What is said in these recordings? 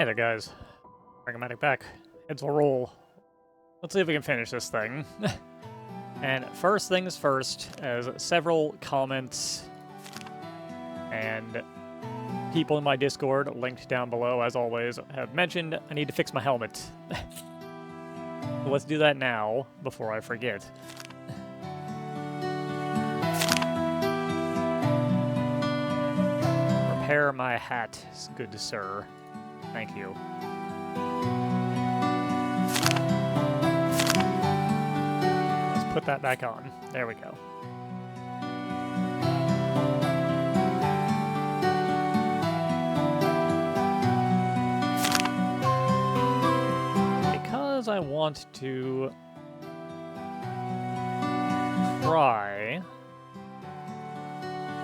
Hey there, guys. Frankomatic back. Heads will roll. Let's see if we can finish this thing. And first things first, as several comments and people in my Discord, linked down below as always, have mentioned, I need to fix my helmet. Let's do that now, before I forget. Repair my hat, good sir. Thank you. Let's put that back on. There we go. Because I want to try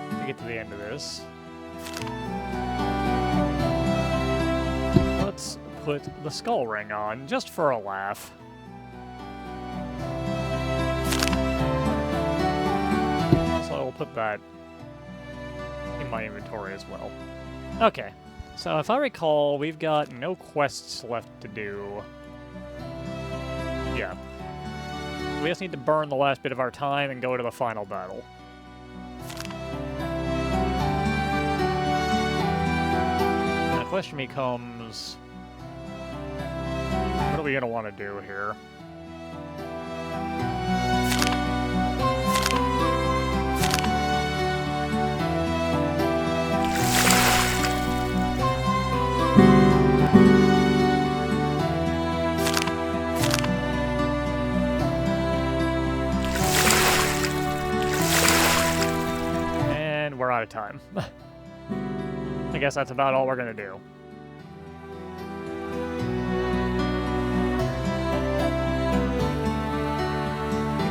to get to the end of this, let's put the skull ring on, just for a laugh. So I will put that in my inventory as well. Okay, so if I recall, we've got no quests left to do. Yeah. We just need to burn the last bit of our time and go to the final battle. And the question becomes, what are we going to want to do here? And we're out of time. I guess that's about all we're going to do.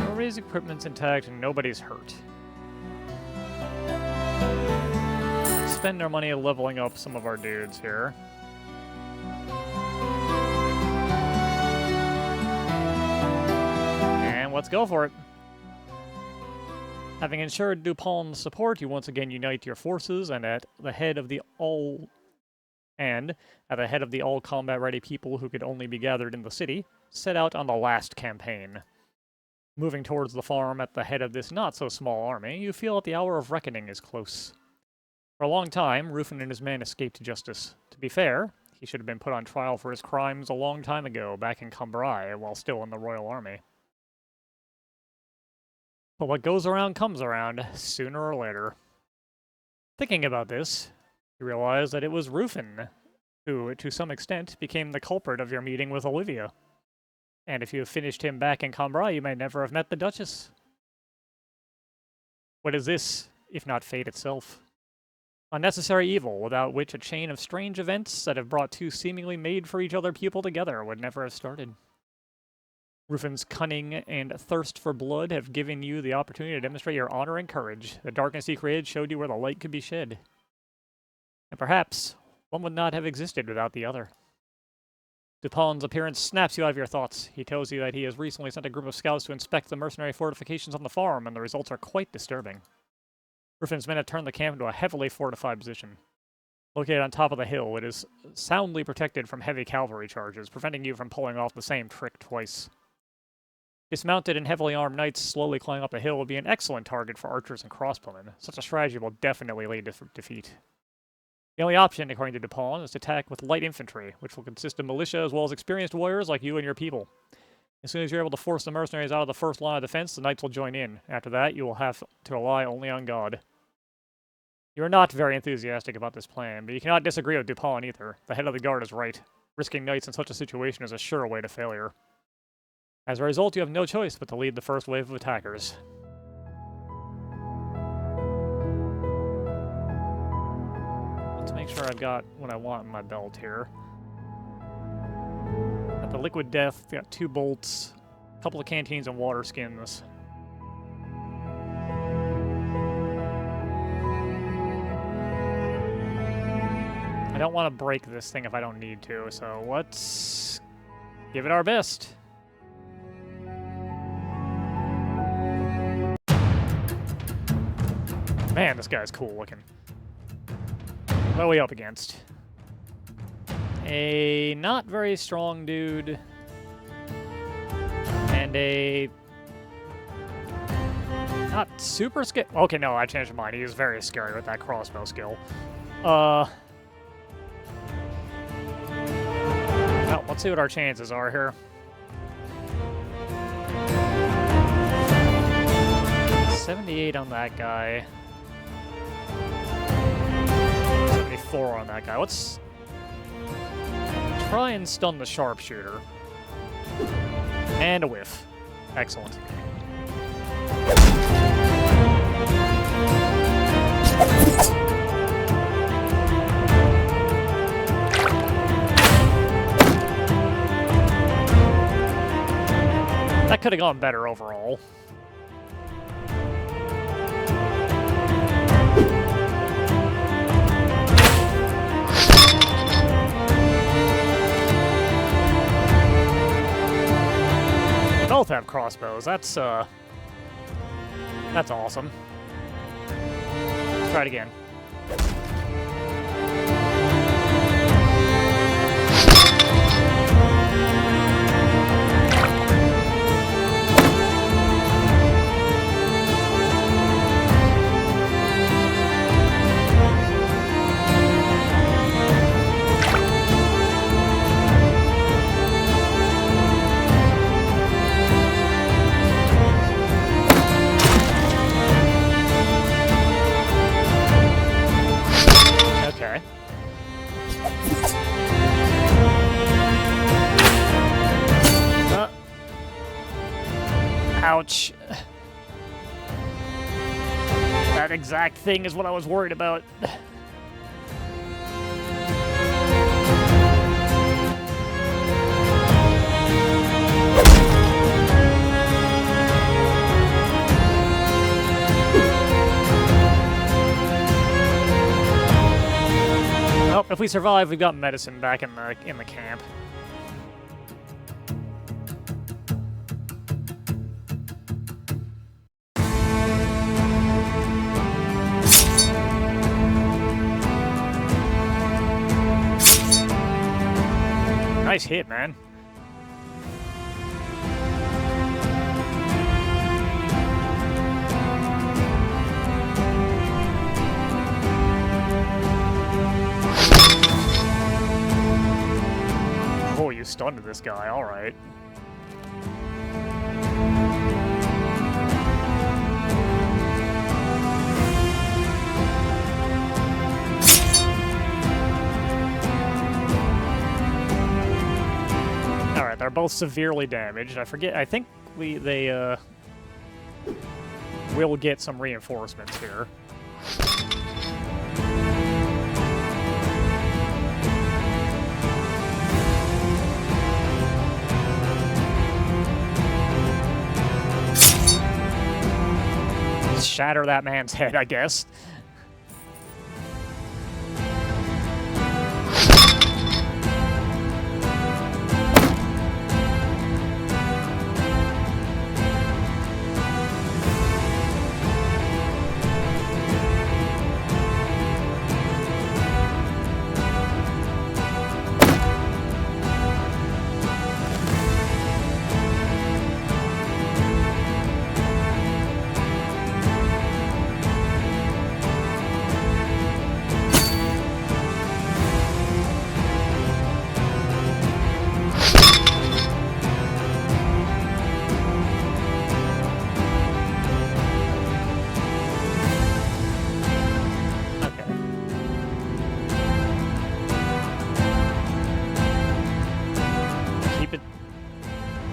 Everybody's equipment's intact and nobody's hurt. Spend our money leveling up some of our dudes here. And let's go for it. Having ensured Dupon's support, you once again unite your forces and at the head of the all combat-ready people who could only be gathered in the city, set out on the last campaign. Moving towards the farm at the head of this not-so-small army, you feel that the hour of reckoning is close. For a long time, Rufin and his men escaped justice. To be fair, he should have been put on trial for his crimes a long time ago, back in Cambrai, while still in the Royal Army. But what goes around comes around, sooner or later. Thinking about this, you realize that it was Rufin who, to some extent, became the culprit of your meeting with Olivia. And if you have finished him back in Cambrai, you may never have met the Duchess. What is this, if not fate itself? Unnecessary evil, without which a chain of strange events that have brought two seemingly made-for-each-other people together would never have started. Rufin's cunning and thirst for blood have given you the opportunity to demonstrate your honor and courage. The darkness he created showed you where the light could be shed. And perhaps one would not have existed without the other. Dupon's appearance snaps you out of your thoughts. He tells you that he has recently sent a group of scouts to inspect the mercenary fortifications on the farm, and the results are quite disturbing. Rufin's men have turned the camp into a heavily fortified position. Located on top of the hill, it is soundly protected from heavy cavalry charges, preventing you from pulling off the same trick twice. Dismounted and heavily armed knights slowly climbing up a hill would be an excellent target for archers and crossbowmen. Such a strategy will definitely lead to defeat. The only option, according to Dupont, is to attack with light infantry, which will consist of militia as well as experienced warriors like you and your people. As soon as you're able to force the mercenaries out of the first line of defense, the knights will join in. After that, you will have to rely only on God. You are not very enthusiastic about this plan, but you cannot disagree with Dupont either. The head of the guard is right. Risking knights in such a situation is a sure way to failure. As a result, you have no choice but to lead the first wave of attackers. Let's make sure I've got what I want in my belt here. Got the Liquid Death, got 2 bolts, a couple of canteens and water skins. I don't want to break this thing if I don't need to, so let's give it our best. Man, this guy's cool looking. What are we up against? A not very strong dude. And a... not super scary. Okay, no, I changed my mind. He was very scary with that crossbow skill. Well, let's see what our chances are here. 78 on that guy. 74 on that guy. Let's try and stun the sharpshooter. And a whiff. Excellent. That could have gone better overall. Both have crossbows. That's awesome. Let's try it again. Ouch. That exact thing is what I was worried about. Well, if we survive, we've got medicine back in the camp. Nice hit, man. Oh, you stunned this guy, alright. They're both severely damaged. I think they will get some reinforcements here. Shatter that man's head, I guess.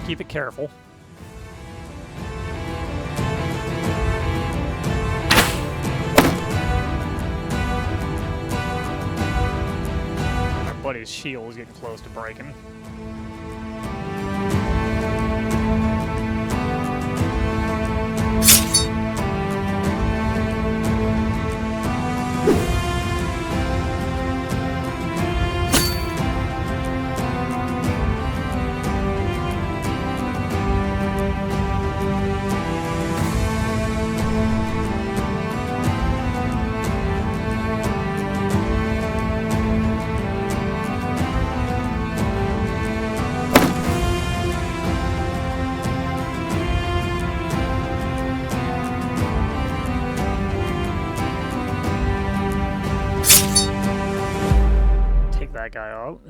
Keep it careful. Our buddy's shield is getting close to breaking. that guy out.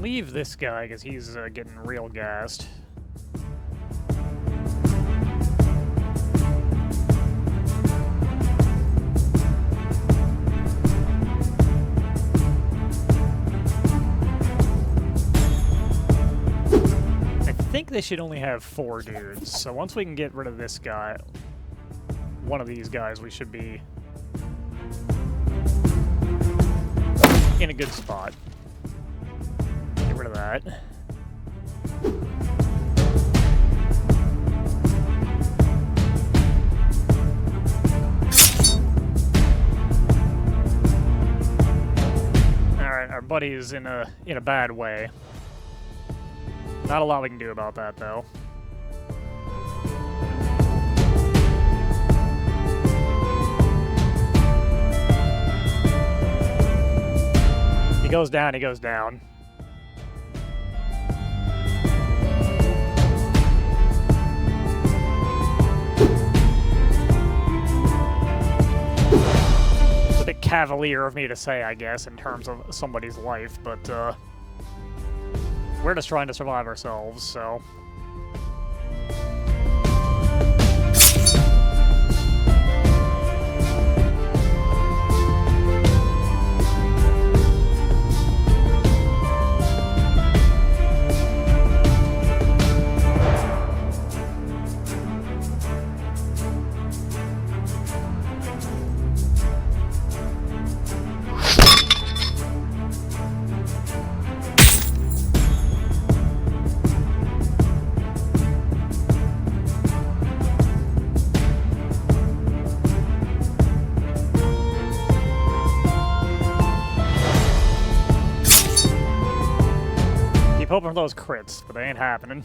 Leave this guy, because he's getting real gassed. I think they should only have 4 dudes, so once we can get rid of this guy, one of these guys, we should be in a good spot. Get rid of that. Alright, our buddy is in a bad way. Not a lot we can do about that, though. He goes down, he goes down. It's a bit cavalier of me to say, I guess, in terms of somebody's life, but, we're just trying to survive ourselves, so... hoping for those crits, but they ain't happening.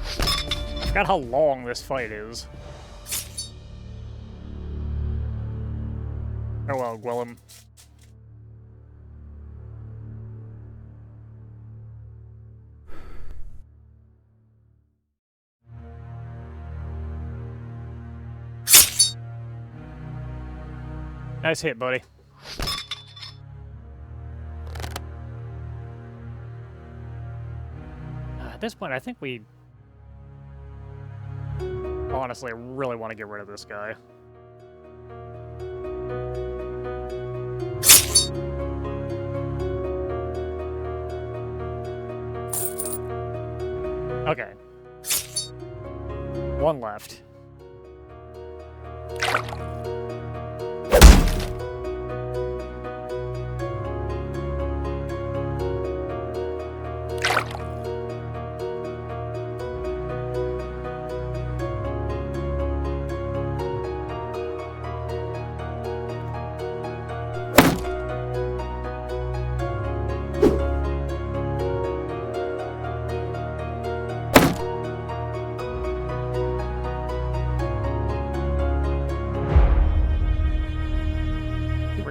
I forgot how long this fight is. Oh well, Gwillem. Nice hit, buddy. At this point, I think we honestly really want to get rid of this guy. Okay. One left.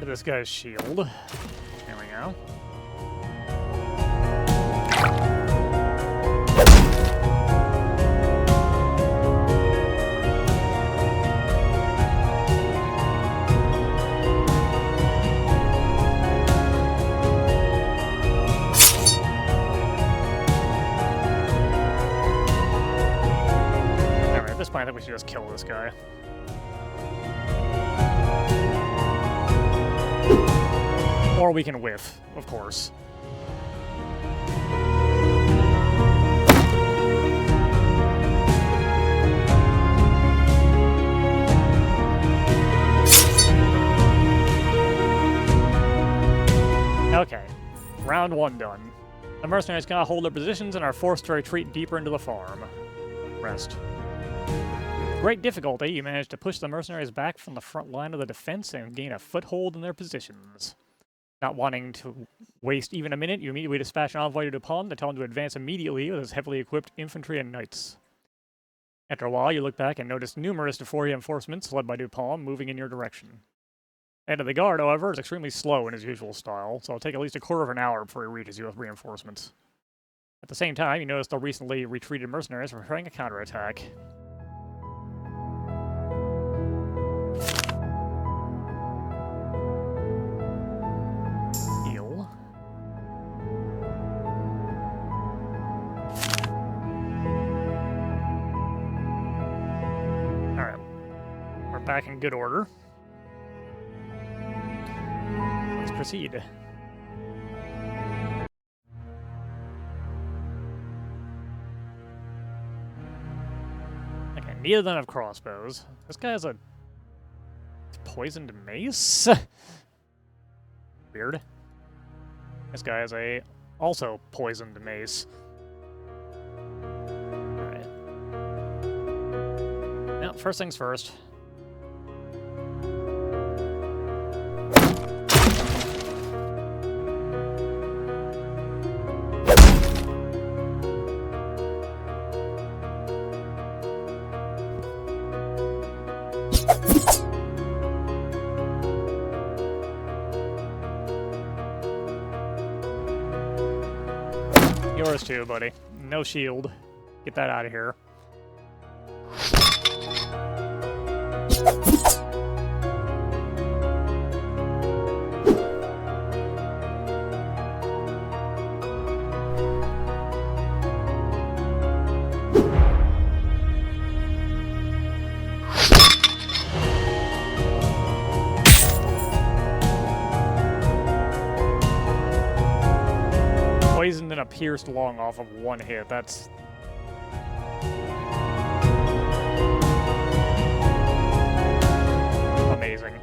This guy's shield. There we go. Alright, at this point I think we should just kill this guy. Or we can whiff, of course. round 1 done. The mercenaries cannot hold their positions and are forced to retreat deeper into the farm. Rest. With great difficulty, you manage to push the mercenaries back from the front line of the defense and gain a foothold in their positions. Not wanting to waste even a minute, you immediately dispatch an envoy to Dupont to tell him to advance immediately with his heavily equipped infantry and knights. After a while, you look back and notice numerous reinforcements led by Dupont moving in your direction. The head of the guard, however, is extremely slow in his usual style, so it'll take at least a quarter of an hour before he reaches you with reinforcements. At the same time, you notice the recently retreated mercenaries are preparing a counterattack. Heal. Alright. We're back in good order. Let's proceed. Okay, neither of them have crossbows. This guy has a poisoned mace? Weird. This guy has a also poisoned mace. Alright. Now, first things first. Yours too, buddy. No shield. Get that out of here. Poisoned and a pierced lung off of one hit. That's... amazing.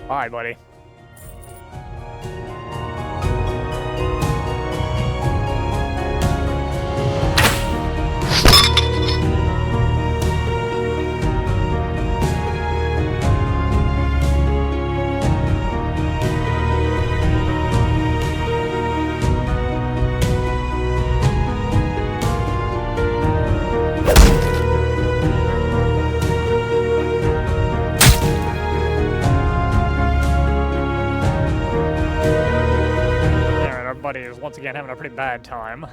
Bye, buddy. Buddy is once again having a pretty bad time.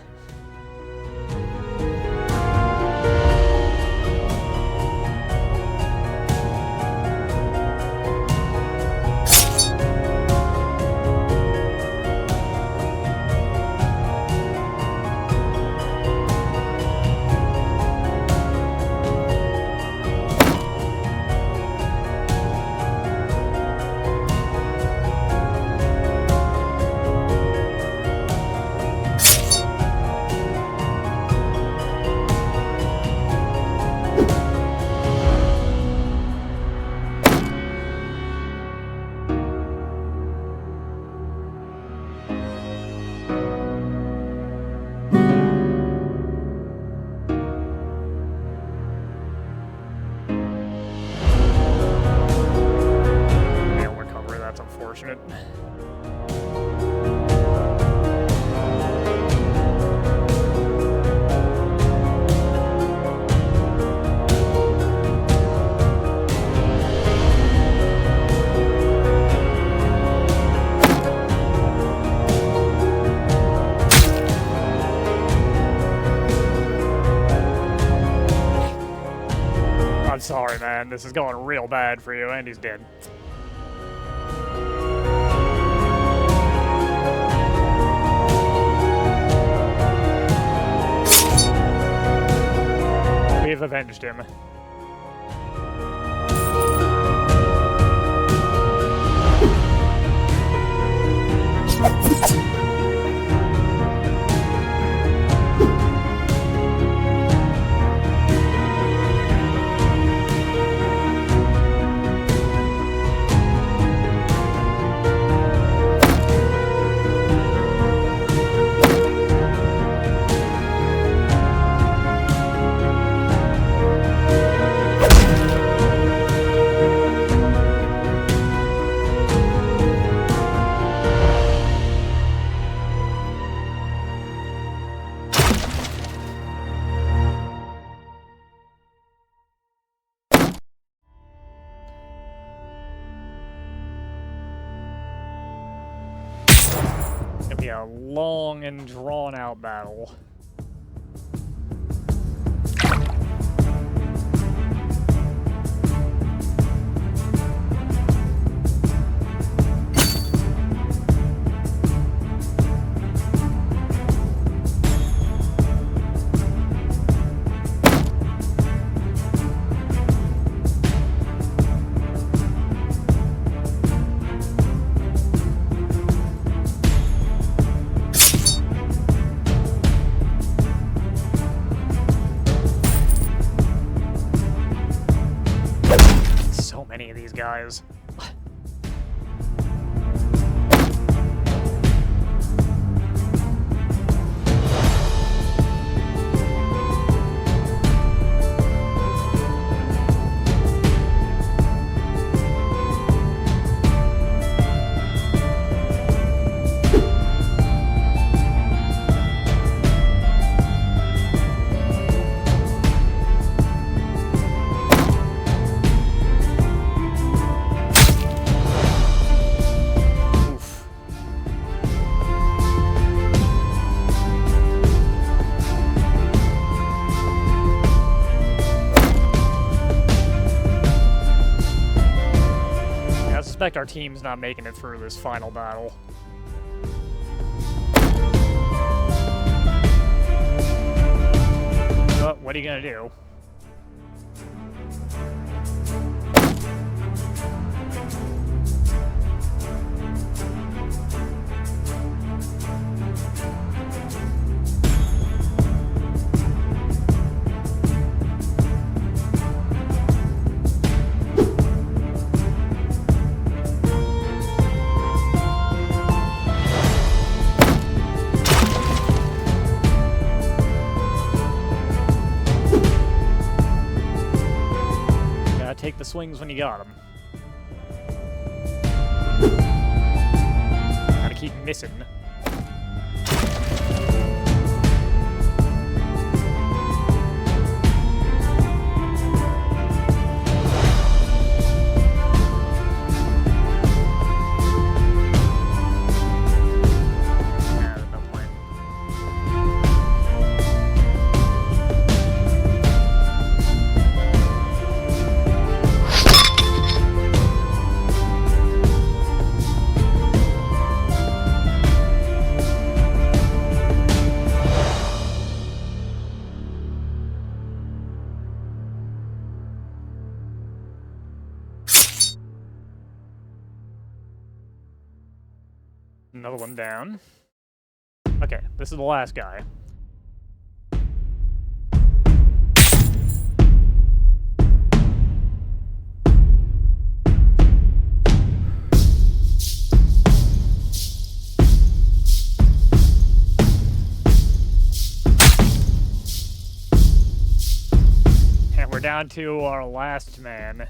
Unfortunate. I'm sorry, man. This is going real bad for you, and he's dead. We've avenged him. Be a long and drawn-out battle. Many of these guys. I suspect our team's not making it through this final battle. But what are you gonna do? Take the swings when you got them. Gotta keep missing. Another one down. Okay, this is the last guy. And we're down to our last man.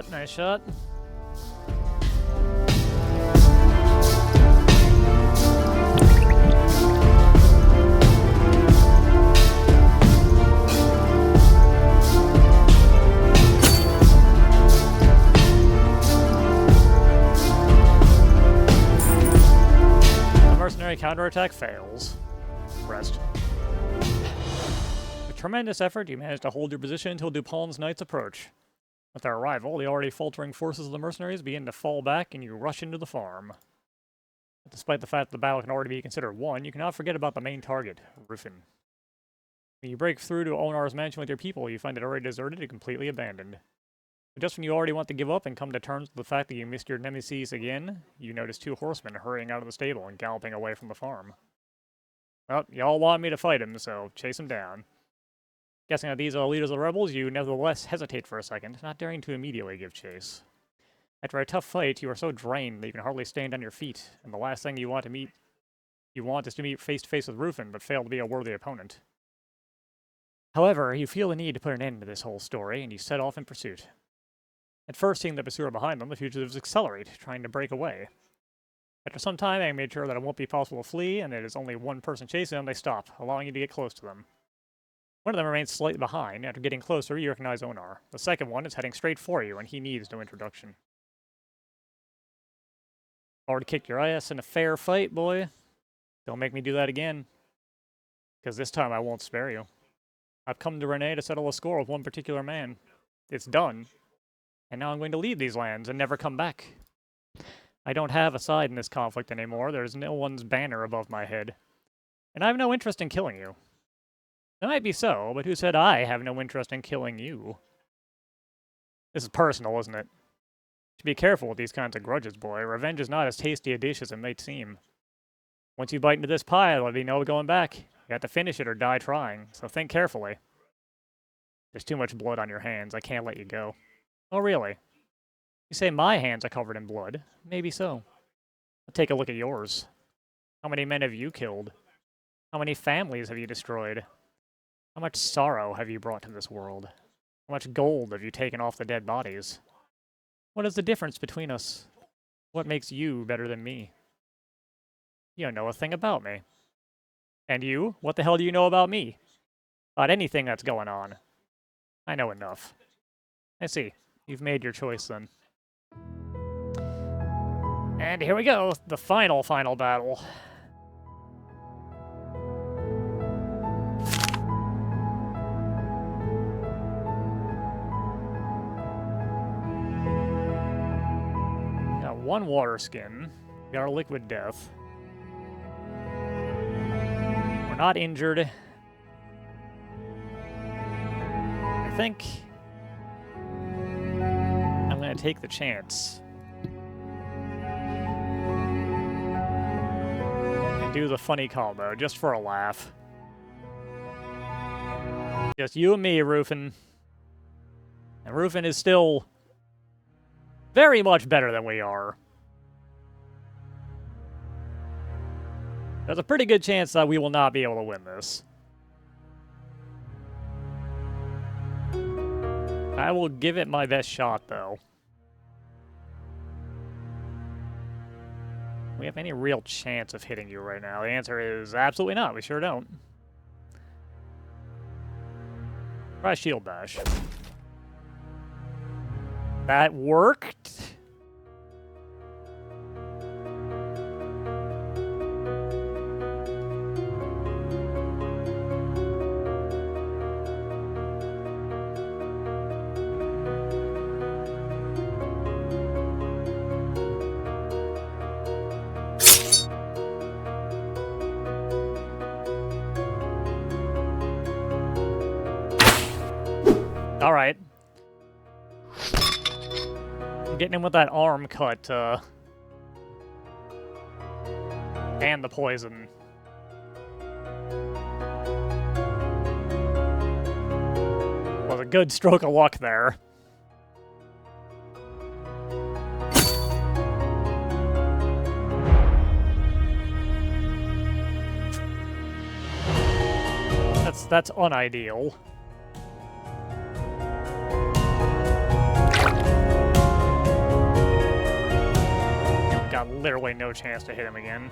Nice shot. The mercenary counterattack fails. Rest. With tremendous effort, you managed to hold your position until Dupon's knights approach. With their arrival, the already faltering forces of the mercenaries begin to fall back, and you rush into the farm. But despite the fact that the battle can already be considered won, you cannot forget about the main target, Rufin. When you break through to Onar's mansion with your people, you find it already deserted and completely abandoned. But just when you already want to give up and come to terms with the fact that you missed your nemesis again, you notice two horsemen hurrying out of the stable and galloping away from the farm. Well, y'all want me to fight him, so chase him down. Guessing that these are the leaders of the rebels, you nevertheless hesitate for a second, not daring to immediately give chase. After a tough fight, you are so drained that you can hardly stand on your feet, and the last thing you want is to meet face to face with Rufin, but fail to be a worthy opponent. However, you feel the need to put an end to this whole story, and you set off in pursuit. At first, seeing the pursuer behind them, the fugitives accelerate, trying to break away. After some time, having made sure that it won't be possible to flee, and it is only one person chasing them, they stop, allowing you to get close to them. One of them remains slightly behind. After getting closer, you recognize Onar. The second one is heading straight for you, and he needs no introduction. Already kicked your ass in a fair fight, boy. Don't make me do that again. Because this time I won't spare you. I've come to Renee to settle a score with one particular man. It's done. And now I'm going to leave these lands and never come back. I don't have a side in this conflict anymore. There's no one's banner above my head. And I have no interest in killing you. That might be so, but who said I have no interest in killing you? This is personal, isn't it? Should be careful with these kinds of grudges, boy. Revenge is not as tasty a dish as it might seem. Once you bite into this pie, there'll be no going back. You have to finish it or die trying, so think carefully. There's too much blood on your hands. I can't let you go. Oh, really? You say my hands are covered in blood. Maybe so. I'll take a look at yours. How many men have you killed? How many families have you destroyed? How much sorrow have you brought to this world? How much gold have you taken off the dead bodies? What is the difference between us? What makes you better than me? You don't know a thing about me. And you? What the hell do you know about me? About anything that's going on? I know enough. I see. You've made your choice then. And here we go. The final battle. Got one water skin. We got our liquid death. We're not injured. I think I'm going to take the chance and do the funny combo just for a laugh. Just you and me, Rufin. And Rufin is still very much better than we are. There's a pretty good chance that we will not be able to win this. I will give it my best shot, though. Do we have any real chance of hitting you right now? The answer is absolutely not. We sure don't. Try shield bash. That worked. All right. I'm getting him with that arm cut, and the poison. Was a good stroke of luck there. That's unideal. Got literally no chance to hit him again.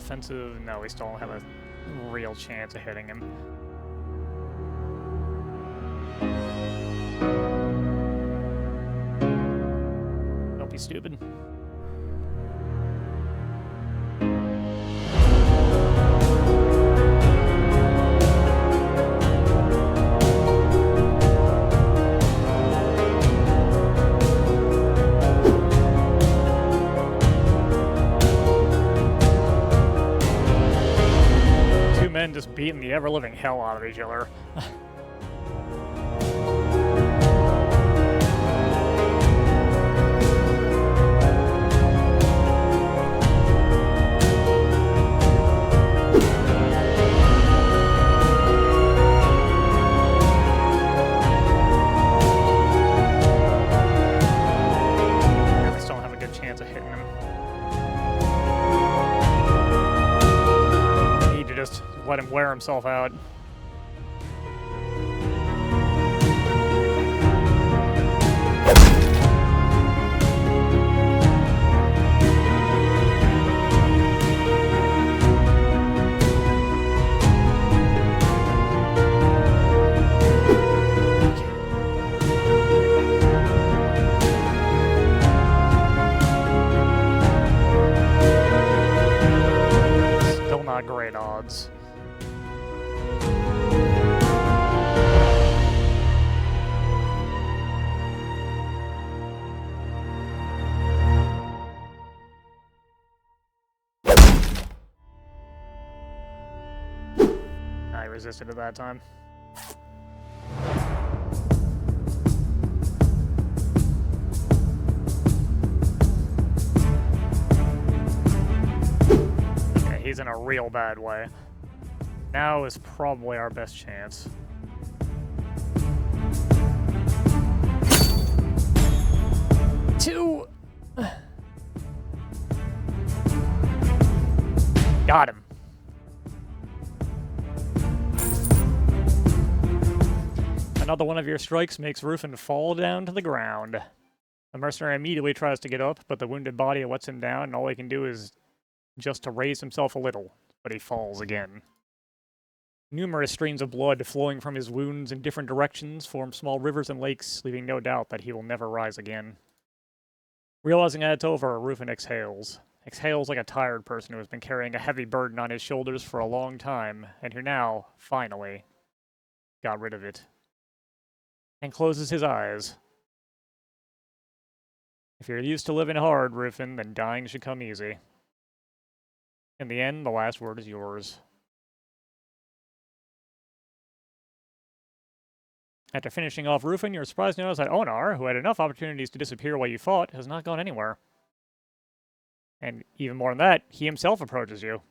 offensive. No, we still don't have a real chance of hitting him. Don't be stupid. Just beating the ever-living hell out of each other. I still don't have a good chance of hitting him. Just let him wear himself out. Still not great odds. I resisted at that time. Yeah, he's in a real bad way. Now is probably our best chance. Two. Got him. Another one of your strikes makes Rufin fall down to the ground. The mercenary immediately tries to get up, but the wounded body lets him down, and all he can do is just to raise himself a little, but he falls again. Numerous streams of blood flowing from his wounds in different directions form small rivers and lakes, leaving no doubt that he will never rise again. Realizing that it's over, Rufin exhales. Exhales like a tired person who has been carrying a heavy burden on his shoulders for a long time, and who now, finally, got rid of it. And closes his eyes. If you're used to living hard, Rufin, then dying should come easy. In the end, the last word is yours. After finishing off Rufin, you're surprised to notice that Onar, who had enough opportunities to disappear while you fought, has not gone anywhere. And even more than that, he himself approaches you.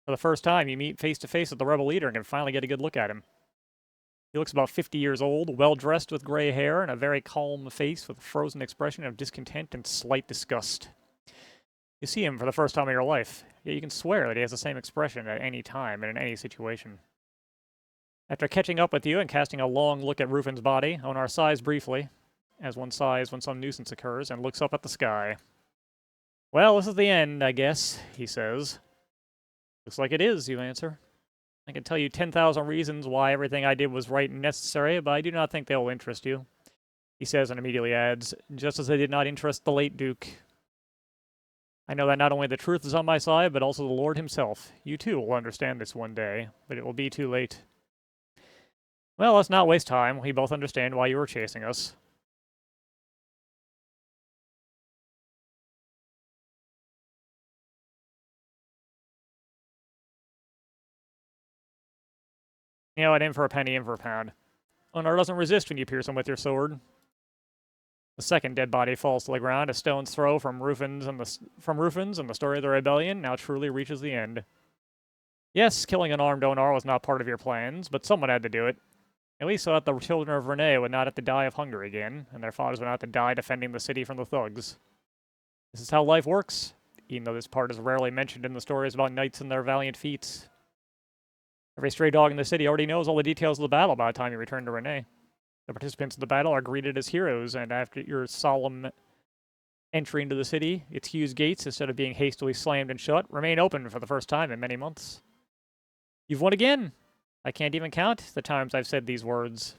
For the first time, you meet face-to-face with the rebel leader and can finally get a good look at him. He looks about 50 years old, well-dressed with gray hair, and a very calm face with a frozen expression of discontent and slight disgust. You see him for the first time in your life, yet you can swear that he has the same expression at any time and in any situation. After catching up with you and casting a long look at Rufin's body, Onar sighs briefly, as one sighs when some nuisance occurs, and looks up at the sky. Well, this is the end, I guess, he says. Looks like it is, you answer. I can tell you 10,000 reasons why everything I did was right and necessary, but I do not think they will interest you. He says and immediately adds, just as they did not interest the late Duke. I know that not only the truth is on my side, but also the Lord himself. You too will understand this one day, but it will be too late. Well, let's not waste time. We both understand why you were chasing us. You know what, in for a penny, in for a pound. Onar doesn't resist when you pierce him with your sword. The second dead body falls to the ground, a stone's throw from Rufin's, and the story of the rebellion now truly reaches the end. Yes, killing an armed Onar was not part of your plans, but someone had to do it. At least so that the children of Renee would not have to die of hunger again, and their fathers would not have to die defending the city from the thugs. This is how life works, even though this part is rarely mentioned in the stories about knights and their valiant feats. Every stray dog in the city already knows all the details of the battle by the time you return to Renee. The participants in the battle are greeted as heroes, and after your solemn Entry into the city, its huge gates, instead of being hastily slammed and shut, remain open for the first time in many months. You've won again! I can't even count the times I've said these words.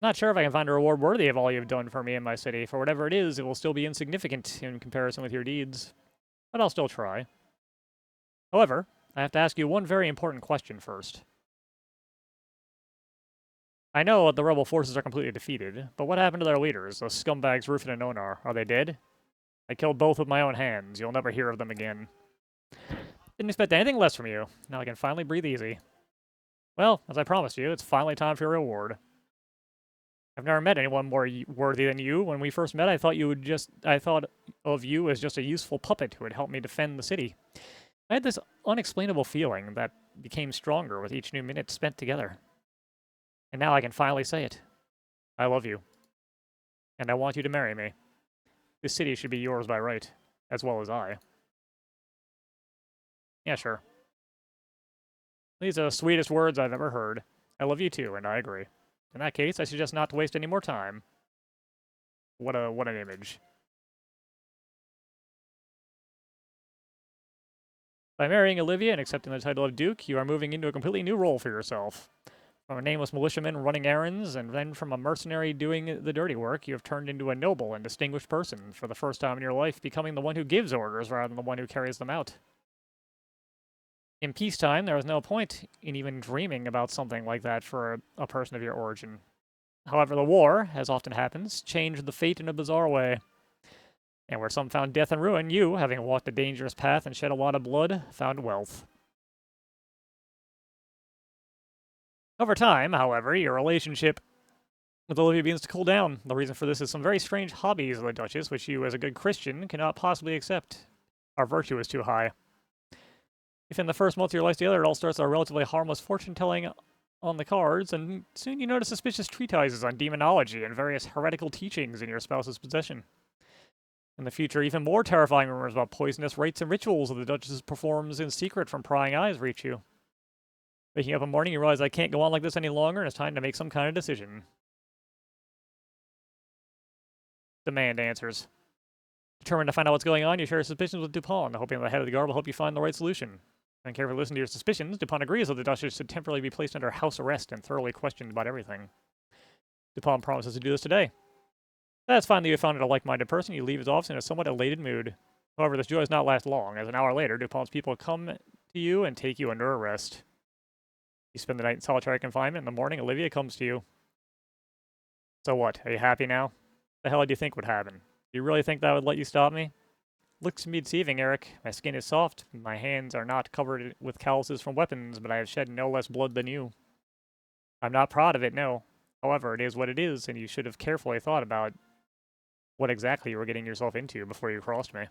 Not sure if I can find a reward worthy of all you've done for me in my city. For whatever it is, it will still be insignificant in comparison with your deeds. But I'll still try. However, I have to ask you one very important question first. I know the rebel forces are completely defeated, but what happened to their leaders, those scumbags Rufin and Onar? Are they dead? I killed both with my own hands. You'll never hear of them again. Didn't expect anything less from you. Now I can finally breathe easy. Well, as I promised you, it's finally time for your reward. I've never met anyone more worthy than you. When we first met, I thought of you as just a useful puppet who would help me defend the city. I had this unexplainable feeling that became stronger with each new minute spent together. And now I can finally say it. I love you. And I want you to marry me. This city should be yours by right, as well as I. Yeah, sure. These are the sweetest words I've ever heard. I love you too, and I agree. In that case, I suggest not to waste any more time. What an image. By marrying Olivia and accepting the title of Duke, you are moving into a completely new role for yourself. From a nameless militiaman running errands, and then from a mercenary doing the dirty work, you have turned into a noble and distinguished person, for the first time in your life, becoming the one who gives orders rather than the one who carries them out. In peacetime, there was no point in even dreaming about something like that for a person of your origin. However, the war, as often happens, changed the fate in a bizarre way. And where some found death and ruin, you, having walked a dangerous path and shed a lot of blood, found wealth. Over time, however, your relationship with Olivia begins to cool down. The reason for this is some very strange hobbies of the Duchess, which you, as a good Christian, cannot possibly accept. Our virtue is too high. If in the first month of your life together it all starts with a relatively harmless fortune-telling on the cards, and soon you notice suspicious treatises on demonology and various heretical teachings in your spouse's possession. In the future, even more terrifying rumors about poisonous rites and rituals that the Duchess performs in secret from prying eyes reach you. Waking up in the morning, you realize I can't go on like this any longer, and it's time to make some kind of decision. Demand answers. Determined to find out what's going on, you share suspicions with Dupont, hoping the head of the guard will help you find the right solution. And carefully listen to your suspicions, Dupont agrees that the Duchess should temporarily be placed under house arrest and thoroughly questioned about everything. Dupont promises to do this today. That's fine that you found a like-minded person. You leave his office in a somewhat elated mood. However, this joy does not last long, as an hour later, Dupont's people come to you and take you under arrest. You spend the night in solitary confinement. In the morning, Olivia comes to you. So what? Are you happy now? What the hell did you think would happen? Do you really think that would let you stop me? Looks to be deceiving, Eric. My skin is soft. My hands are not covered with calluses from weapons, but I have shed no less blood than you. I'm not proud of it, no. However, it is what it is, and you should have carefully thought about what exactly you were getting yourself into before you crossed me.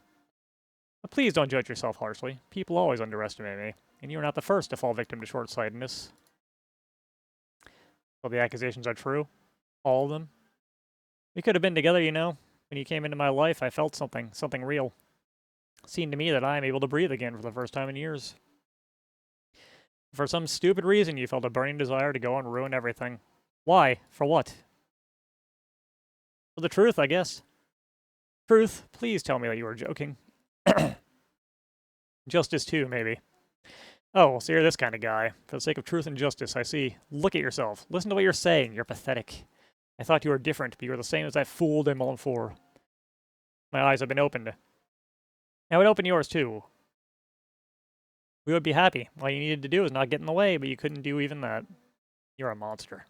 But please don't judge yourself harshly. People always underestimate me, and you are not the first to fall victim to short-sightedness. So the accusations are true? All of them? We could have been together, you know. When you came into my life, I felt something real. It seemed to me that I am able to breathe again for the first time in years. For some stupid reason, you felt a burning desire to go and ruin everything. Why? For what? For the truth, I guess. Truth, please tell me that you were joking. Justice too, maybe. Oh, so you're this kind of guy. For the sake of truth and justice, I see. Look at yourself. Listen to what you're saying. You're pathetic. I thought you were different, but you're the same as that fool de Montfort. My eyes have been opened. I would open yours too. We would be happy. All you needed to do was not get in the way, but you couldn't do even that. You're a monster.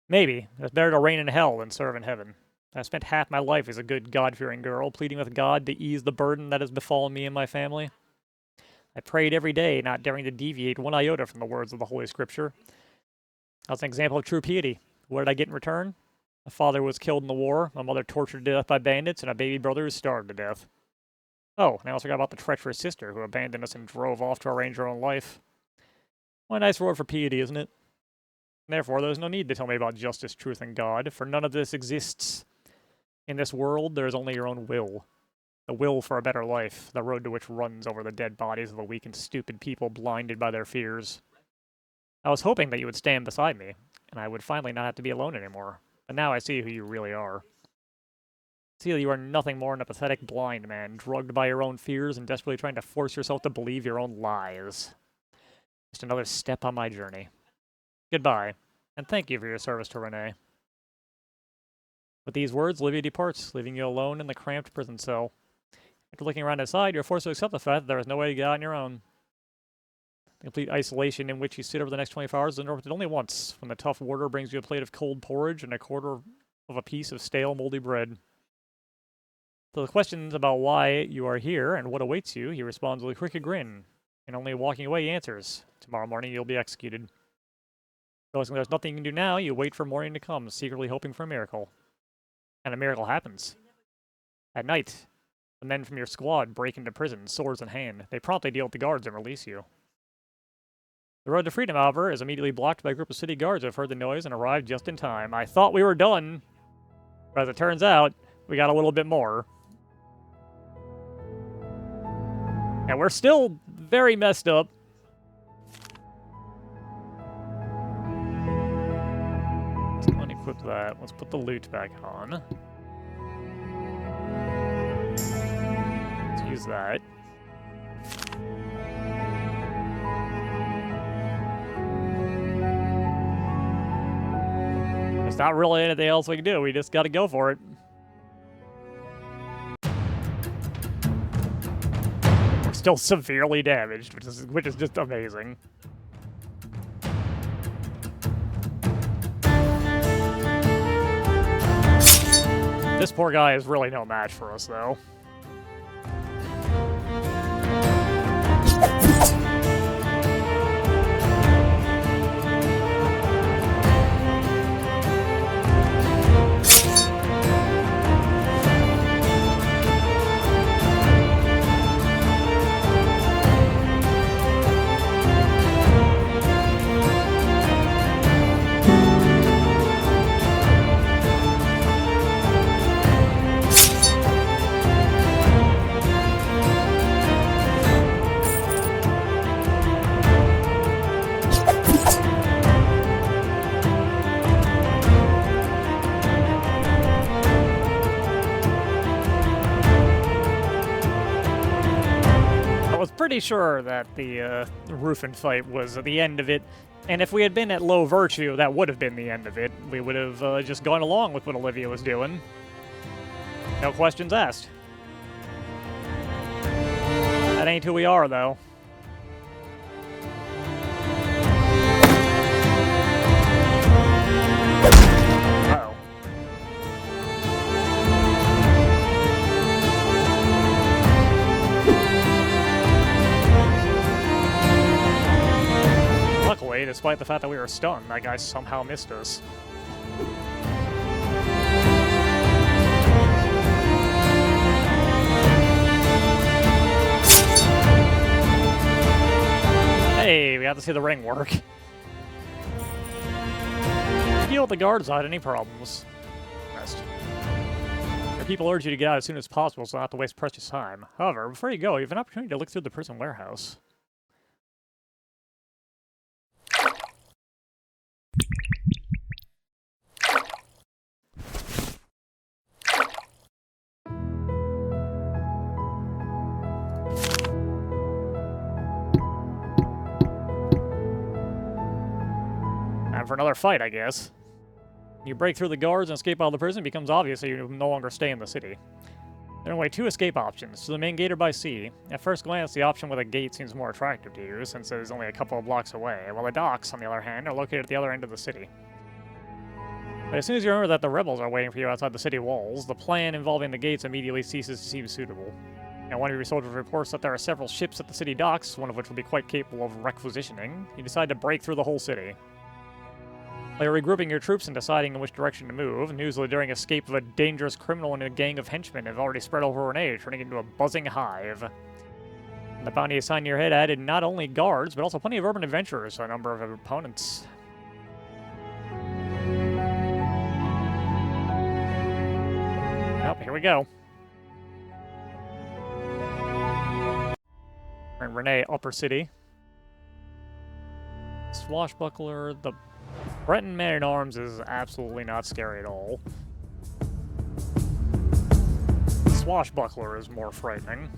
Maybe. It's better to reign in hell than serve in heaven. I've spent half my life as a good God-fearing girl, pleading with God to ease the burden that has befallen me and my family. I prayed every day, not daring to deviate one iota from the words of the Holy Scripture. I was an example of true piety. What did I get in return? My father was killed in the war, my mother tortured to death by bandits, and a baby brother who starved to death. Oh, and I also forgot about the treacherous sister who abandoned us and drove off to arrange her own life. What a nice word for piety, isn't it? Therefore, there's no need to tell me about justice, truth, and God, for none of this exists. In this world, there is only your own will. The will for a better life, the road to which runs over the dead bodies of the weak and stupid people blinded by their fears. I was hoping that you would stand beside me, and I would finally not have to be alone anymore. But now I see who you really are. See that you are nothing more than a pathetic blind man, drugged by your own fears and desperately trying to force yourself to believe your own lies. Just another step on my journey. Goodbye, and thank you for your service to Renee. With these words, Livia departs, leaving you alone in the cramped prison cell. After looking around inside, you're forced to accept the fact that there is no way to get out on your own. The complete isolation in which you sit over the next 24 hours is interrupted only once, when the tough warder brings you a plate of cold porridge and a quarter of a piece of stale, moldy bread. To the questions about why you are here and what awaits you, he responds with a crooked grin, and only walking away he answers. Tomorrow morning you'll be executed. Realizing there's nothing you can do now, you wait for morning to come, secretly hoping for a miracle. And a miracle happens. At night, the men from your squad break into prison, swords in hand. They promptly deal with the guards and release you. The road to freedom, however, is immediately blocked by a group of city guards who have heard the noise and arrived just in time. I thought we were done, but as it turns out, we got a little bit more. And we're still very messed up. Let's unequip that. Let's put the loot back on. Let's use that. There's not really anything else we can do. We just gotta go for it. We're still severely damaged, which is just amazing. This poor guy is really no match for us, though. Pretty sure that the Rufin fight was the end of it, and if we had been at low virtue, that would have been the end of it. We would have just gone along with what Olivia was doing. No questions asked. That ain't who we are, though. Uh-oh. Luckily, despite the fact that we were stunned, that guy somehow missed us. Hey, we got to see the ring work. Deal with the guards without any problems. Rest. Your people urge you to get out as soon as possible so not to waste precious time. However, before you go, you have an opportunity to look through the prison warehouse. Time for another fight, I guess. You break through the guards and escape out of the prison, it becomes obvious that you no longer stay in the city. There are only two escape options, to the main gate or by sea. At first glance, the option with a gate seems more attractive to you, since it is only a couple of blocks away, while the docks, on the other hand, are located at the other end of the city. But as soon as you remember that the rebels are waiting for you outside the city walls, the plan involving the gates immediately ceases to seem suitable. And one of your soldiers reports that there are several ships at the city docks, one of which will be quite capable of requisitioning. You decide to break through the whole city. While you're regrouping your troops and deciding in which direction to move, news of the daring escape of a dangerous criminal and a gang of henchmen have already spread over Renee, turning it into a buzzing hive. And the bounty assigned to your head added not only guards, but also plenty of urban adventurers, so a number of opponents. Well, here we go. We're in Renee, Upper City. Swashbuckler, the Breton Man-at-Arms is absolutely not scary at all. Swashbuckler is more frightening.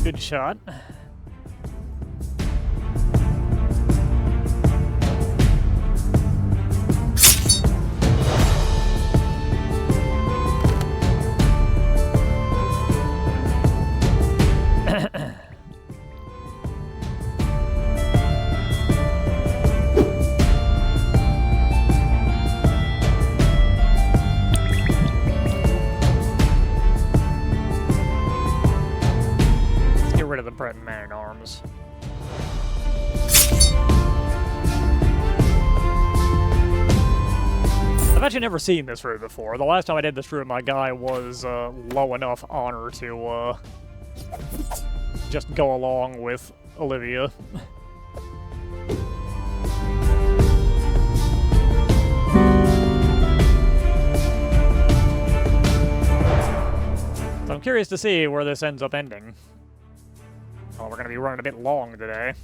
Good shot. Rid of the Breton Man-at-Arms. I've actually never seen this route before. The last time I did this route, my guy was low enough honor to just go along with Olivia. So I'm curious to see where this ends up ending. Oh, we're gonna be running a bit long today.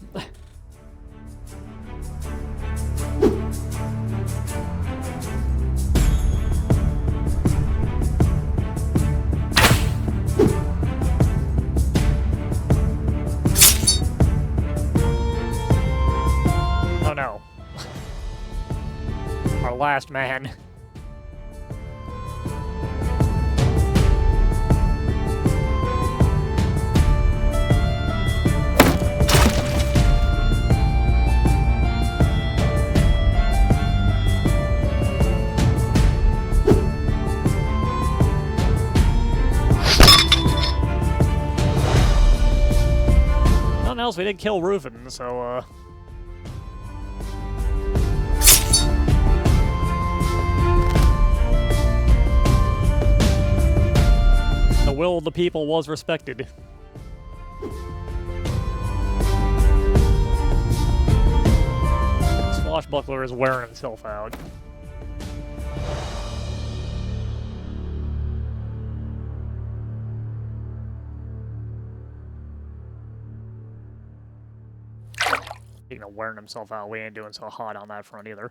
Oh no. Our last man. Else we did kill Rufin, so the will of the people was respected. Swashbuckler is wearing himself out. Speaking of wearing himself out, we ain't doing so hot on that front either.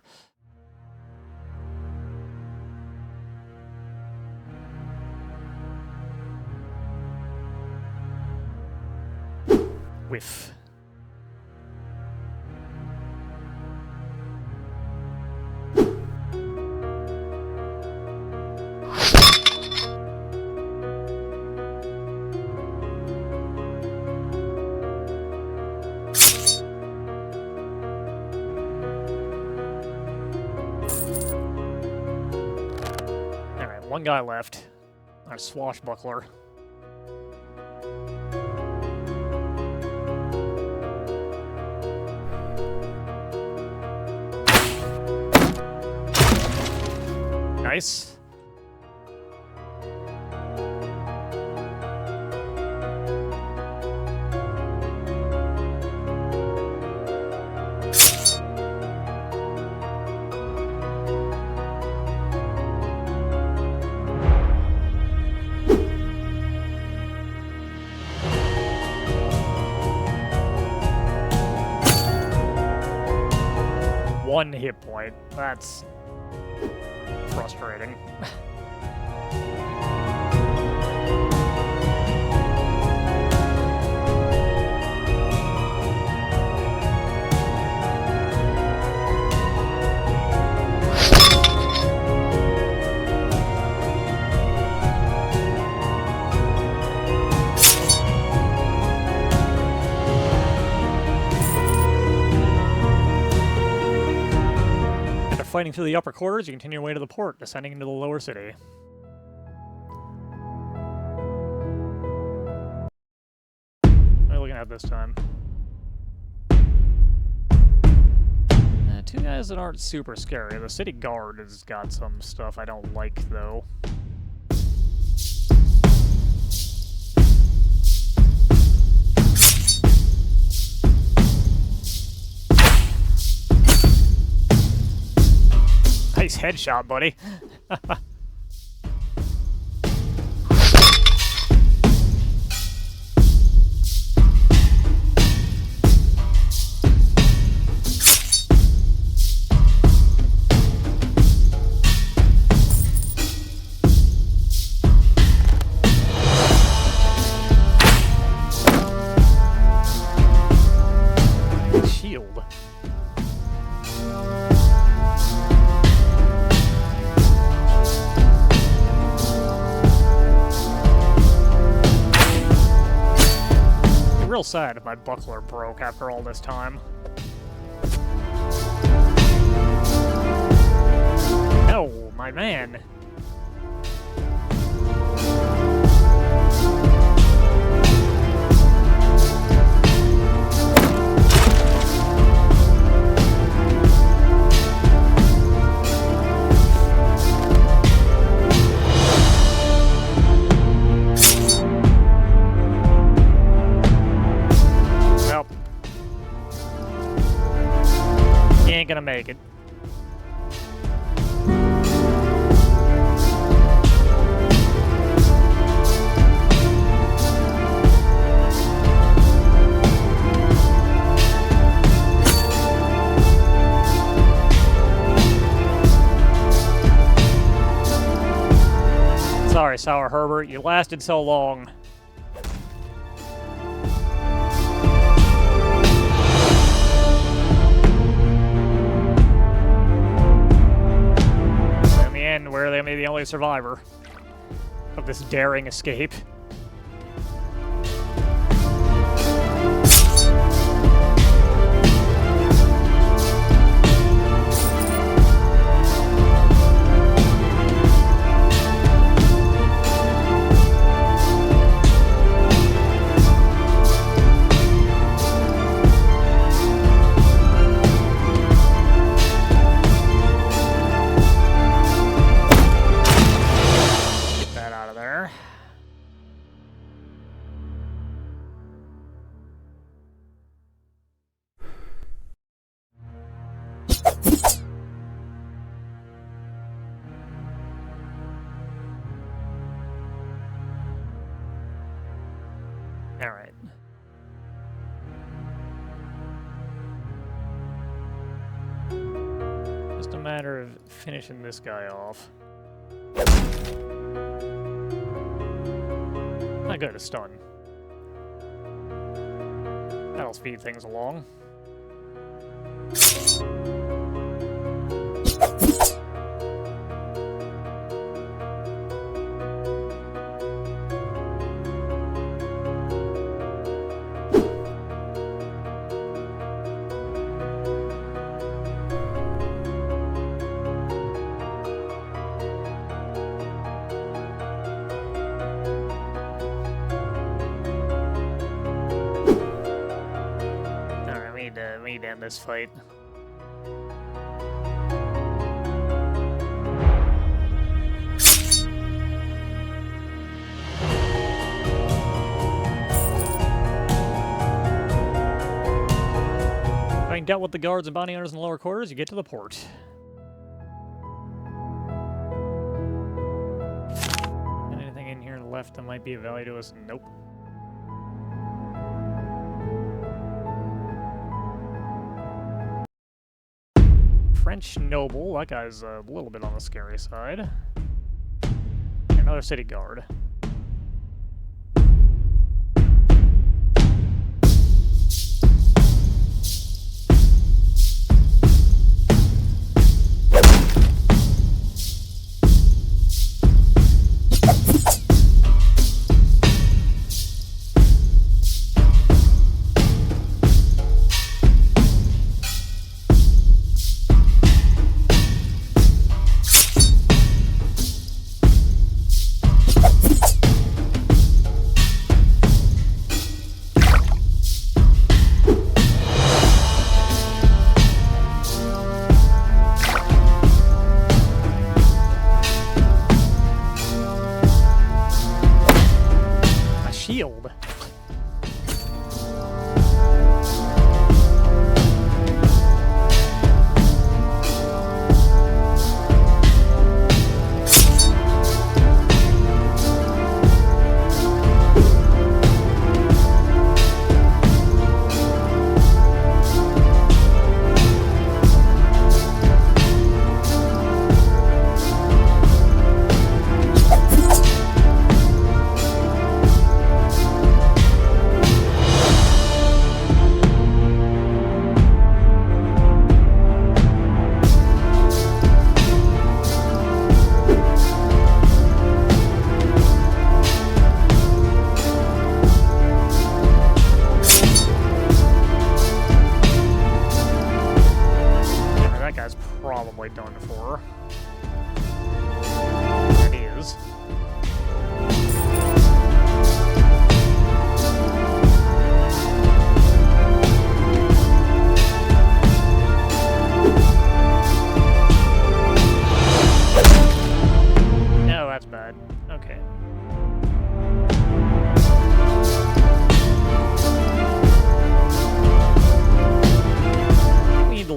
Whiff. One guy left. Our Swashbuckler. Nice. One hit point. That's frustrating. Fighting through the upper quarters, you continue your way to the port, descending into the lower city. What are you looking at this time? Two guys that aren't super scary. The city guard has got some stuff I don't like, though. headshot, buddy. Shield. Real sad if my buckler broke after all this time. No, my man. Ain't gonna make it. Sorry, Sour Herbert, you lasted so long. Where they may be the only survivor of this daring escape. Alright. Just a matter of finishing this guy off. Not good at a stun. That'll speed things along. We need to end this fight. Having dealt with the guards and bounty hunters in the lower quarters, you get to the port. Anything in here left that might be of value to us? Nope. French noble, that guy's a little bit on the scary side. Another city guard.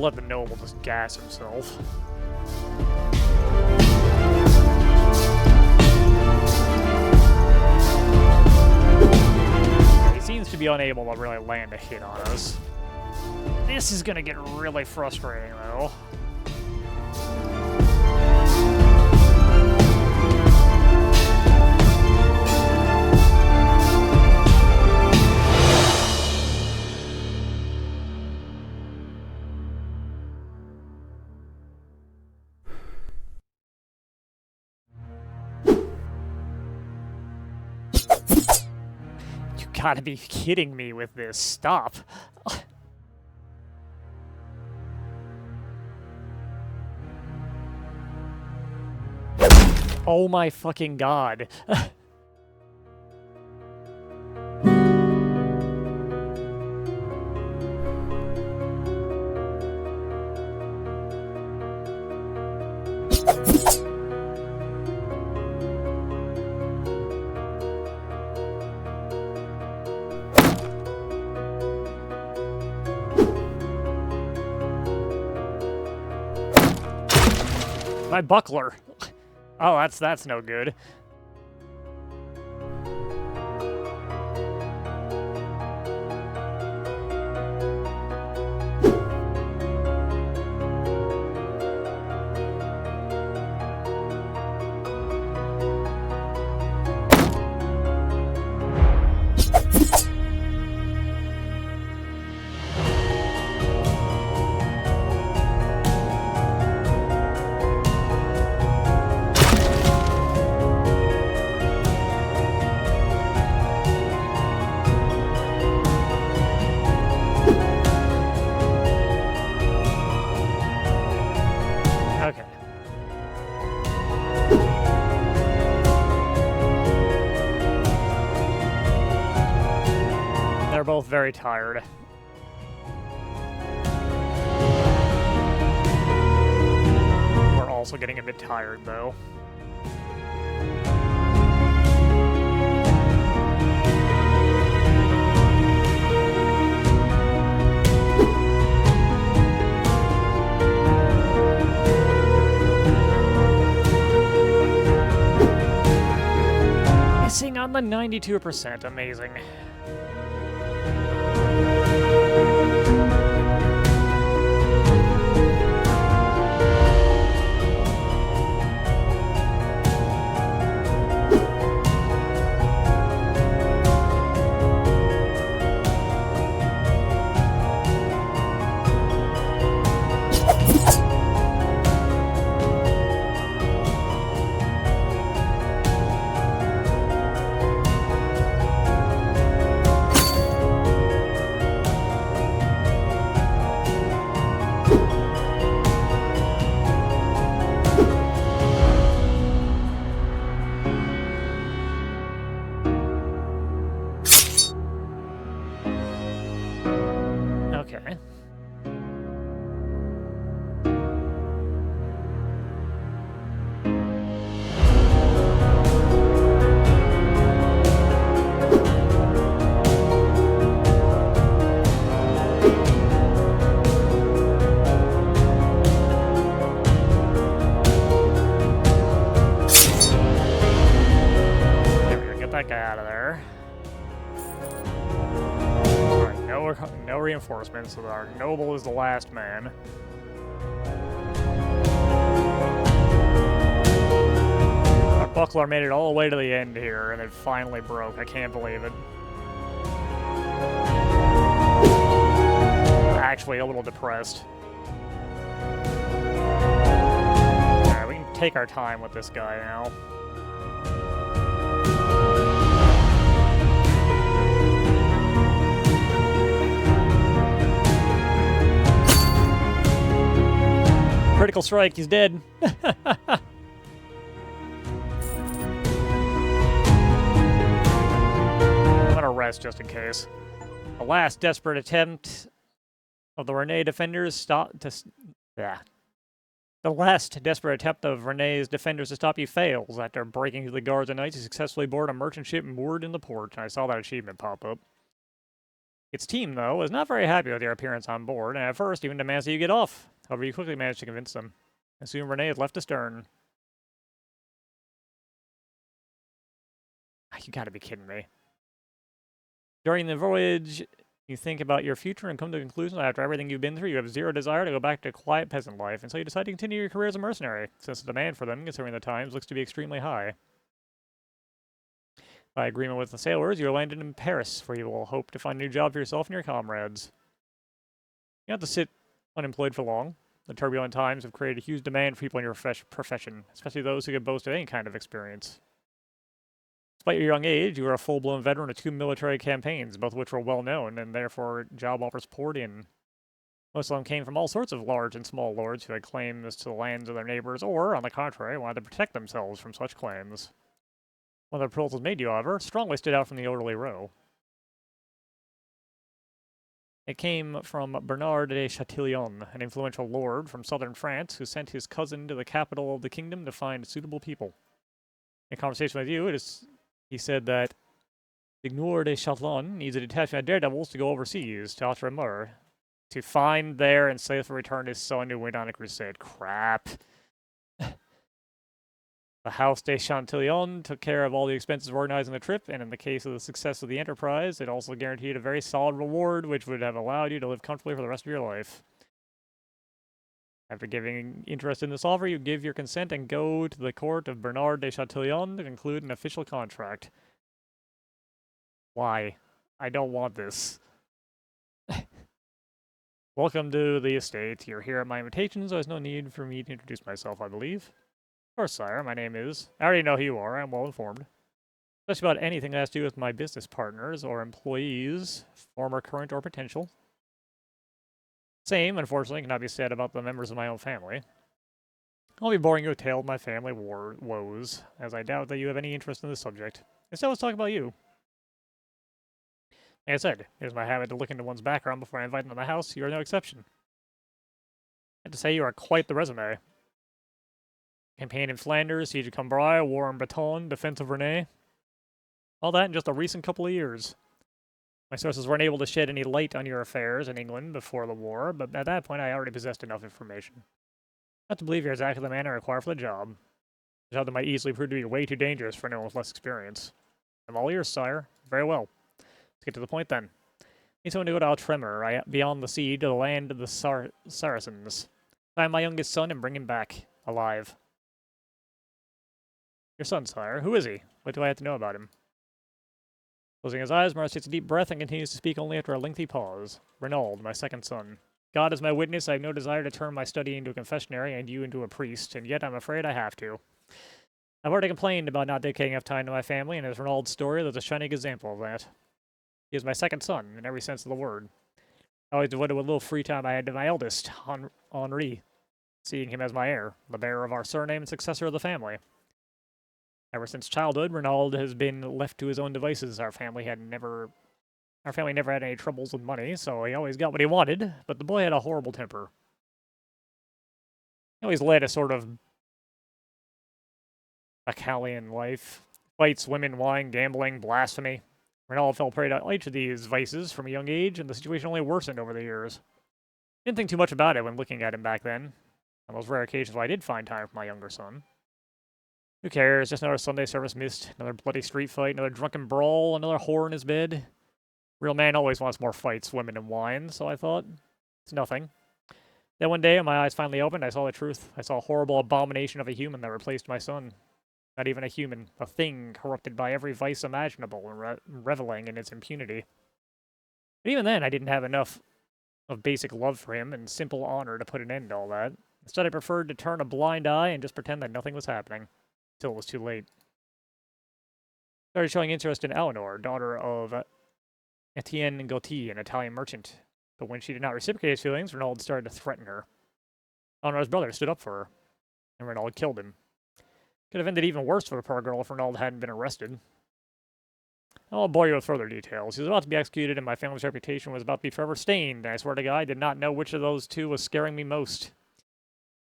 let the noble just gas himself. He seems to be unable to really land a hit on us. This is gonna get really frustrating, though. You gotta be kidding me with this. Stop. Oh my fucking god. My buckler. Oh, that's no good. Okay. They're both very tired. We're also getting a bit tired, though. Missing on the 92%, amazing. Okay. There we go, get that guy out of there. No reinforcements, so our noble is the last man. Our buckler made it all the way to the end here, and it finally broke. I can't believe it. Actually, a little depressed. Alright, we can take our time with this guy now. Critical strike, he's dead. I'm gonna rest just in case. The last desperate attempt of the Rene defenders The last desperate attempt of Rene's defenders to stop you fails. After breaking through the guards and knights, you successfully board a merchant ship moored in the port. And I saw that achievement pop up. Its team, though, was not very happy with your appearance on board, and at first even demands that you get off. However, you quickly managed to convince them. And soon Renee had left astern. You gotta be kidding me. During the voyage, you think about your future and come to the conclusion that after everything you've been through, you have zero desire to go back to quiet peasant life, and so you decide to continue your career as a mercenary, since the demand for them, considering the times, looks to be extremely high. By agreement with the sailors, you are landed in Paris, where you will hope to find a new job for yourself and your comrades. You don't have to sit unemployed for long. The turbulent times have created a huge demand for people in your profession, especially those who can boast of any kind of experience. Despite your young age, you are a full-blown veteran of 2 military campaigns, both of which were well-known, and therefore job offers poured in. Most of them came from all sorts of large and small lords who had claims to the lands of their neighbors, or, on the contrary, wanted to protect themselves from such claims. One of the proposals made you, however, strongly stood out from the orderly row. It came from Bernard de Chatillon, an influential lord from southern France who sent his cousin to the capital of the kingdom to find suitable people. In conversation with you, he said that Signor de Chatillon needs a detachment of daredevils to go overseas to Outremer to find there and safely return his son who went on a crusade. Crap. The House de Chatillon took care of all the expenses of organizing the trip, and in the case of the success of the enterprise, it also guaranteed a very solid reward, which would have allowed you to live comfortably for the rest of your life. After giving interest in this offer, you give your consent and go to the court of Bernard de Chatillon to conclude an official contract. Why? I don't want this. Welcome to the estate. You're here at my invitation, so there's no need for me to introduce myself, I believe. Of course, sire, my name is... I already know who you are, I'm well informed. Especially about anything that has to do with my business partners or employees, former, current, or potential. Same, unfortunately, cannot be said about the members of my own family. I'll be boring you a tale of my family woes, as I doubt that you have any interest in this subject. Instead, let's talk about you. Like I said, it is my habit to look into one's background before I invite them to my house. You are no exception. I have to say you are quite the resume. Campaign in Flanders, siege of Cambrai, war in Breton, defense of Rennes. All that in just a recent couple of years. My sources weren't able to shed any light on your affairs in England before the war, but at that point I already possessed enough information. Not to believe you're exactly the man I require for the job. A job that might easily prove to be way too dangerous for anyone with less experience. I'm all ears, sire. Very well. Let's get to the point then. I need someone to go to Outremer, beyond the sea, to the land of the Saracens. Find my youngest son and bring him back, alive. Your son, sire. Who is he? What do I have to know about him? Closing his eyes, Mars takes a deep breath and continues to speak only after a lengthy pause. Renaud, my second son. God is my witness, I have no desire to turn my study into a confessionary and you into a priest, and yet I'm afraid I have to. I've already complained about not dedicating enough time to my family, and as Renaud's story, there's a shining example of that. He is my second son, in every sense of the word. I always devoted what little free time I had to my eldest, Henri, seeing him as my heir, the bearer of our surname and successor of the family. Ever since childhood, Renaud has been left to his own devices. Our family never had any troubles with money, so he always got what he wanted, but the boy had a horrible temper. He always led a sort of bacchanalian life. Fights, women, wine, gambling, blasphemy. Renaud fell prey to each of these vices from a young age, and the situation only worsened over the years. Didn't think too much about it when looking at him back then. On those rare occasions when I did find time for my younger son. Who cares? Just another Sunday service missed, another bloody street fight, another drunken brawl, another whore in his bed. Real man always wants more fights, women, and wine, so I thought, it's nothing. Then one day, when my eyes finally opened, I saw the truth. I saw a horrible abomination of a human that replaced my son. Not even a human, a thing corrupted by every vice imaginable and reveling in its impunity. But even then, I didn't have enough of basic love for him and simple honor to put an end to all that. Instead, I preferred to turn a blind eye and just pretend that nothing was happening. Till it was too late. Started showing interest in Eleanor, daughter of Etienne Gautier, an Italian merchant. But when she did not reciprocate his feelings, Renaud started to threaten her. Eleanor's brother stood up for her, and Renaud killed him. Could have ended even worse for the poor girl if Renaud hadn't been arrested. I won't bore you with further details. He was about to be executed, and my family's reputation was about to be forever stained, and I swear to God, I did not know which of those two was scaring me most.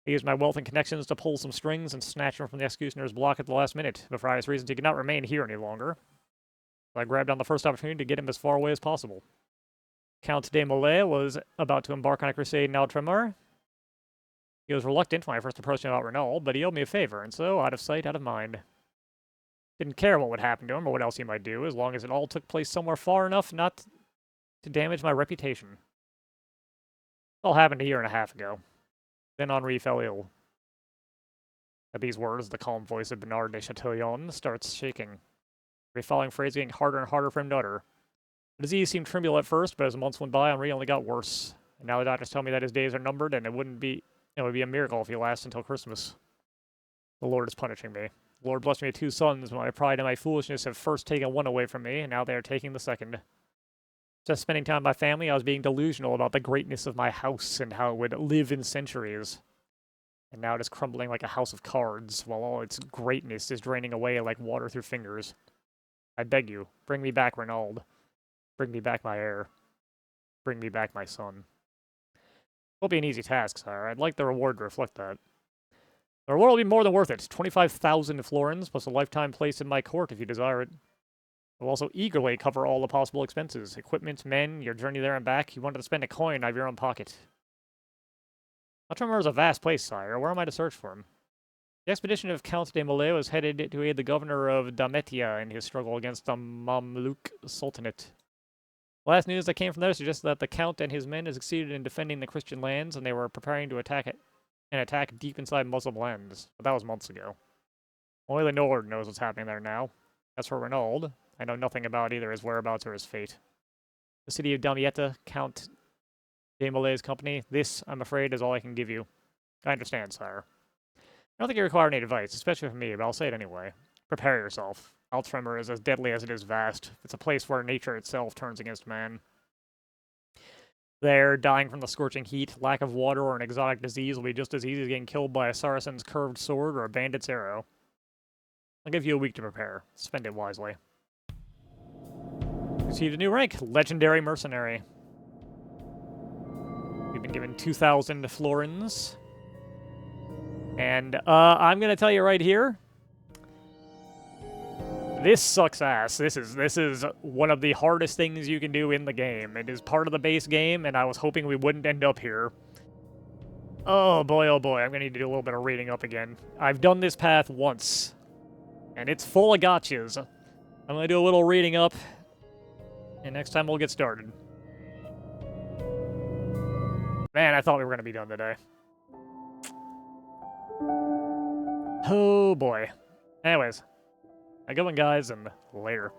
I used my wealth and connections to pull some strings and snatch him from the executioner's block at the last minute, but for obvious reasons he could not remain here any longer. So I grabbed on the first opportunity to get him as far away as possible. Count de Molay was about to embark on a crusade in Outremer. He was reluctant when I first approached him about Renault, but he owed me a favor, and so, out of sight, out of mind. Didn't care what would happen to him or what else he might do, as long as it all took place somewhere far enough not to damage my reputation. It all happened a year and a half ago. Then Henri fell ill. At these words, the calm voice of Bernard de Chatillon starts shaking. Every following phrase getting harder and harder for him to utter. The disease seemed trivial at first, but as months went by, Henri only got worse. And now the doctors tell me that his days are numbered, and it would be a miracle if he lasts until Christmas. The Lord is punishing me. The Lord blessed me with 2 sons, but my pride and my foolishness have first taken one away from me, and now they are taking the second. Just spending time with my family, I was being delusional about the greatness of my house and how it would live in centuries. And now it is crumbling like a house of cards, while all its greatness is draining away like water through fingers. I beg you, bring me back Renaud. Bring me back my heir. Bring me back my son. Won't be an easy task, sire. I'd like the reward to reflect that. The reward will be more than worth it. 25,000 florins, plus a lifetime place in my court if you desire it. I will also eagerly cover all the possible expenses. Equipment, men, your journey there and back. You wanted to spend a coin out of your own pocket. Outremer is a vast place, sire. Where am I to search for him? The expedition of Count de Molay was headed to aid the governor of Dametia in his struggle against the Mamluk Sultanate. Last news that came from there suggests that the Count and his men had succeeded in defending the Christian lands, and they were preparing to attack deep inside Muslim lands. But that was months ago. Only the Lord knows what's happening there now. As for Renaud, I know nothing about either his whereabouts or his fate. The city of Damietta, Count de Molay's company, this, I'm afraid, is all I can give you. I understand, sire. I don't think you require any advice, especially from me, but I'll say it anyway. Prepare yourself. Outremer is as deadly as it is vast. It's a place where nature itself turns against man. There, dying from the scorching heat, lack of water, or an exotic disease will be just as easy as getting killed by a Saracen's curved sword or a bandit's arrow. I'll give you a week to prepare. Spend it wisely. Received a new rank, Legendary Mercenary. We've been given 2,000 florins. And, I'm gonna tell you right here, this sucks ass. This is one of the hardest things you can do in the game. It is part of the base game, and I was hoping we wouldn't end up here. Oh boy, I'm gonna need to do a little bit of reading up again. I've done this path once, and it's full of gotchas. I'm gonna do a little reading up, and next time we'll get started. Man, I thought we were gonna be done today. Oh boy. Anyways. Have a good one, guys, and later.